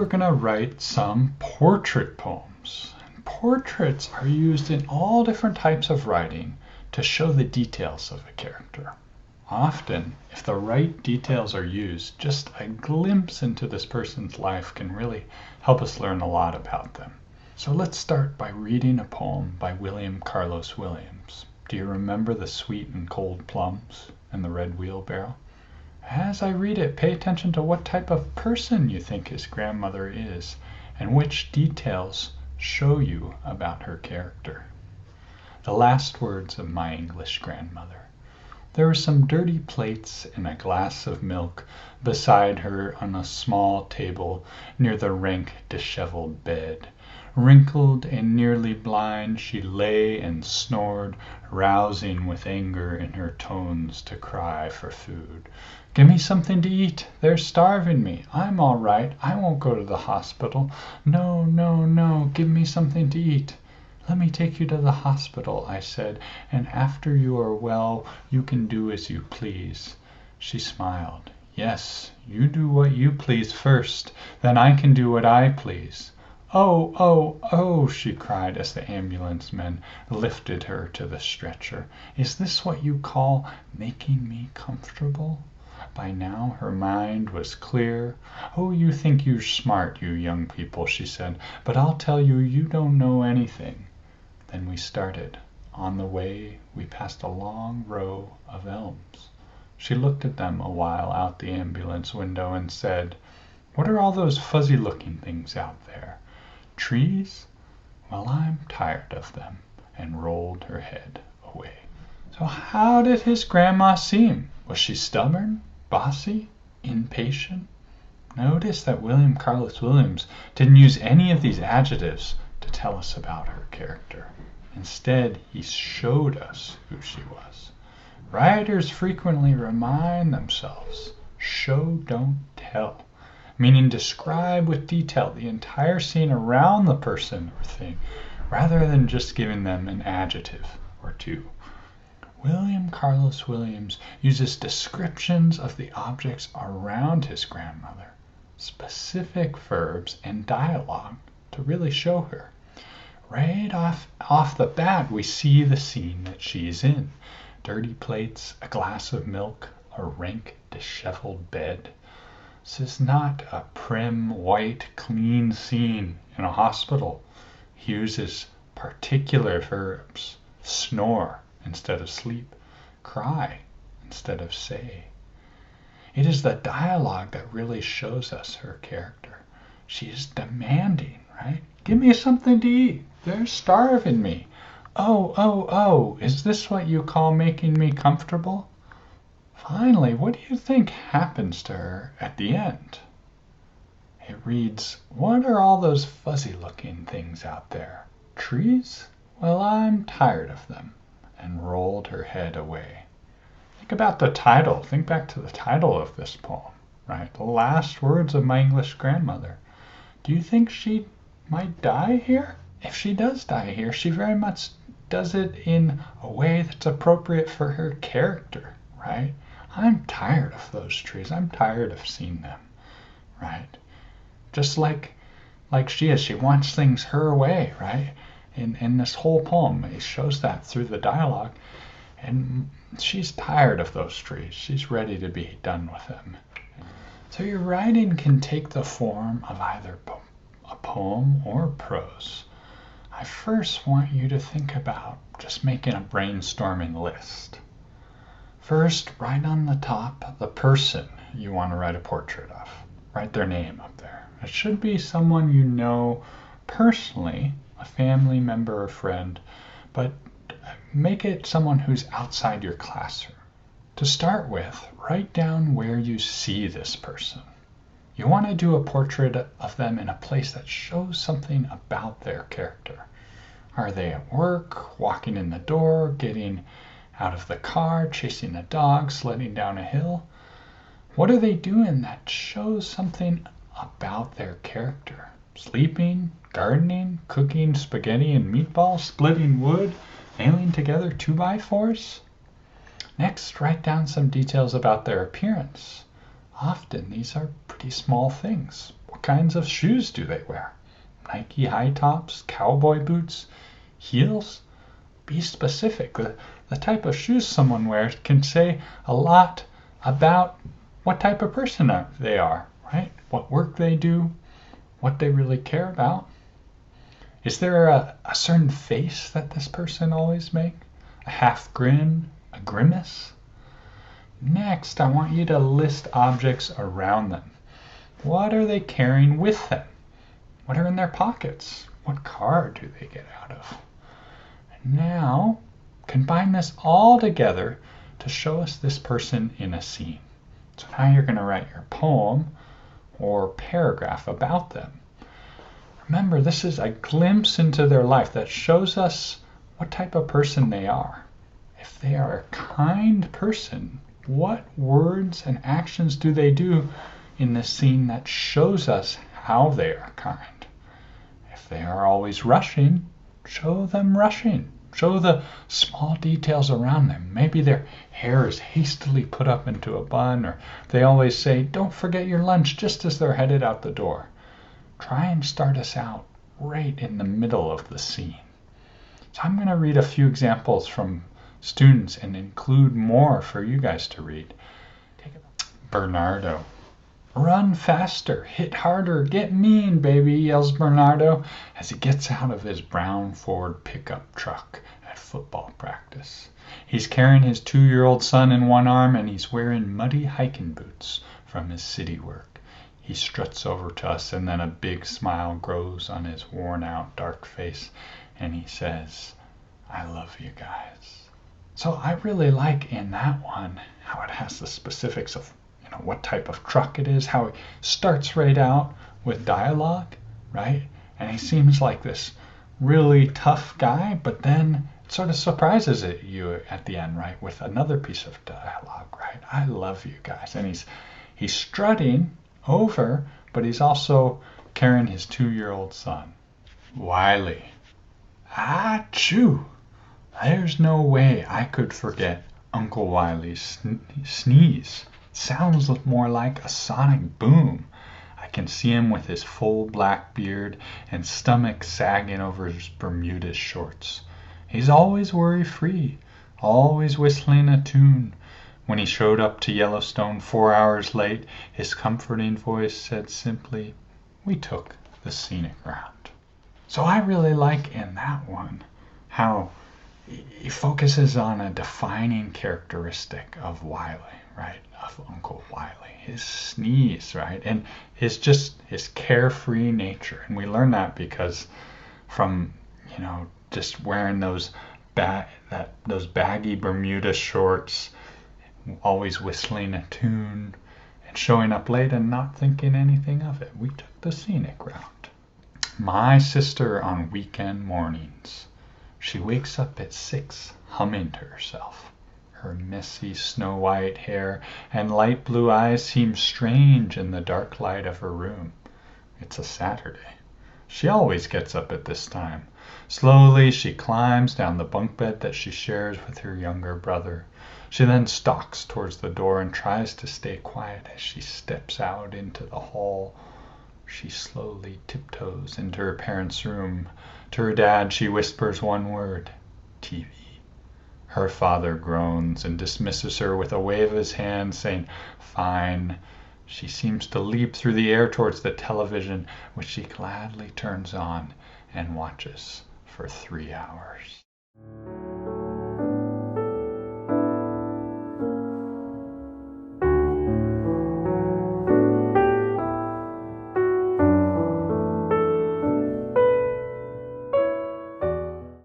we're going to write some portrait poems. Portraits are used in all different types of writing to show the details of a character. Often, if the right details are used, just a glimpse into this person's life can really help us learn a lot about them. So let's start by reading a poem by William Carlos Williams. Do you remember The Sweet and Cold Plums and the Red Wheelbarrow? As I read it, pay attention to what type of person you think his grandmother is and which details show you about her character. The last words of my English grandmother. There were some dirty plates and a glass of milk beside her on a small table near the rank, disheveled bed. Wrinkled and nearly blind, she lay and snored, rousing with anger in her tones to cry for food. Give me something to eat. They're starving me. I'm all right. I won't go to the hospital. No, no, no. Give me something to eat. Let me take you to the hospital, I said, and after you are well, you can do as you please. She smiled. Yes, you do what you please first, then I can do what I please. Oh, oh, oh, she cried as the ambulance men lifted her to the stretcher. Is this what you call making me comfortable? By now her mind was clear. Oh, you think you're smart, you young people, she said, but I'll tell you, you don't know anything. Then we started. On the way, we passed a long row of elms. She looked at them a while out the ambulance window and said, What are all those fuzzy-looking things out there? Trees? Well, I'm tired of them, and rolled her head away. So how did his grandma seem? Was she stubborn, bossy, impatient? Notice that William Carlos Williams didn't use any of these adjectives to tell us about her character. Instead, he showed us who she was. Writers frequently remind themselves, show, don't tell, meaning describe with detail the entire scene around the person or thing, rather than just giving them an adjective or two. William Carlos Williams uses descriptions of the objects around his grandmother, specific verbs, and dialogue to really show her. Right off the bat, we see the scene that she's in. Dirty plates, a glass of milk, a rank, disheveled bed. This is not a prim, white, clean scene in a hospital. He uses particular verbs. Snore instead of sleep. Cry instead of say. It is the dialogue that really shows us her character. She is demanding, right? Give me something to eat. They're starving me. Oh, oh, oh, is this what you call making me comfortable? Finally, what do you think happens to her at the end? It reads, What are all those fuzzy-looking things out there? Trees? Well, I'm tired of them, and rolled her head away. Think about the title. Think back to the title of this poem, right? The last words of my English grandmother. Do you think she might die here? If she does die here, she very much does it in a way that's appropriate for her character, right? I'm tired of those trees. I'm tired of seeing them, right? Just like she is. She wants things her way, right? In this whole poem, it shows that through the dialogue. And she's tired of those trees. She's ready to be done with them. So your writing can take the form of either a poem or prose. I first want you to think about just making a brainstorming list. First, write on the top the person you want to write a portrait of. Write their name up there. It should be someone you know personally, a family member or friend, but make it someone who's outside your classroom. To start with, write down where you see this person. You want to do a portrait of them in a place that shows something about their character. Are they at work, walking in the door, getting out of the car, chasing a dog, sledding down a hill? What are they doing that shows something about their character? Sleeping, gardening, cooking spaghetti and meatballs, splitting wood, nailing together 2x4s? Next, write down some details about their appearance. Often these are pretty small things. What kinds of shoes do they wear? Nike high tops, cowboy boots, heels? Be specific. The type of shoes someone wears can say a lot about what type of person they are, right? What work they do, what they really care about. Is there a certain face that this person always makes? A half grin? A grimace? Next, I want you to list objects around them. What are they carrying with them? What are in their pockets? What car do they get out of? And now, combine this all together to show us this person in a scene. So now you're going to write your poem or paragraph about them. Remember, this is a glimpse into their life that shows us what type of person they are. If they are a kind person, what words and actions do they do in this scene that shows us how they are kind? If they are always rushing, show them rushing. Show the small details around them. Maybe their hair is hastily put up into a bun, or they always say, "Don't forget your lunch," just as they're headed out the door. Try and start us out right in the middle of the scene. So I'm going to read a few examples from students and include more for you guys to read. Bernardo. "Run faster, hit harder, get mean, baby," yells Bernardo as he gets out of his brown Ford pickup truck at football practice. He's carrying his 2-year-old son in one arm, and he's wearing muddy hiking boots from his city work. He struts over to us, and then a big smile grows on his worn-out, dark face, and he says, "I love you guys." So I really like in that one how it has the specifics of what type of truck it is, how it starts right out with dialogue, right? And he seems like this really tough guy, but then it sort of surprises you at the end, right? With another piece of dialogue, right? "I love you guys." And he's strutting over, but he's also carrying his 2-year-old son. Wiley. "Achoo! There's no way I could forget Uncle Wiley's sneeze. Sounds more like a sonic boom. I can see him with his full black beard and stomach sagging over his Bermuda shorts. He's always worry-free, always whistling a tune. When he showed up to Yellowstone 4 hours late, his comforting voice said simply, 'We took the scenic route.'" So I really like in that one how he focuses on a defining characteristic of Wiley, right? Of Uncle Wiley, his sneeze, right? And his carefree nature. And we learn that because from, just wearing those baggy Bermuda shorts, always whistling a tune, and showing up late and not thinking anything of it. We took the scenic route. My sister on weekend mornings. She wakes up at 6, humming to herself. Her messy snow-white hair and light blue eyes seem strange in the dark light of her room. It's a Saturday. She always gets up at this time. Slowly, she climbs down the bunk bed that she shares with her younger brother. She then stalks towards the door and tries to stay quiet as she steps out into the hall. She slowly tiptoes into her parents' room. To her dad, she whispers one word, "TV." Her father groans and dismisses her with a wave of his hand, saying, "Fine." She seems to leap through the air towards the television, which she gladly turns on and watches for 3 hours.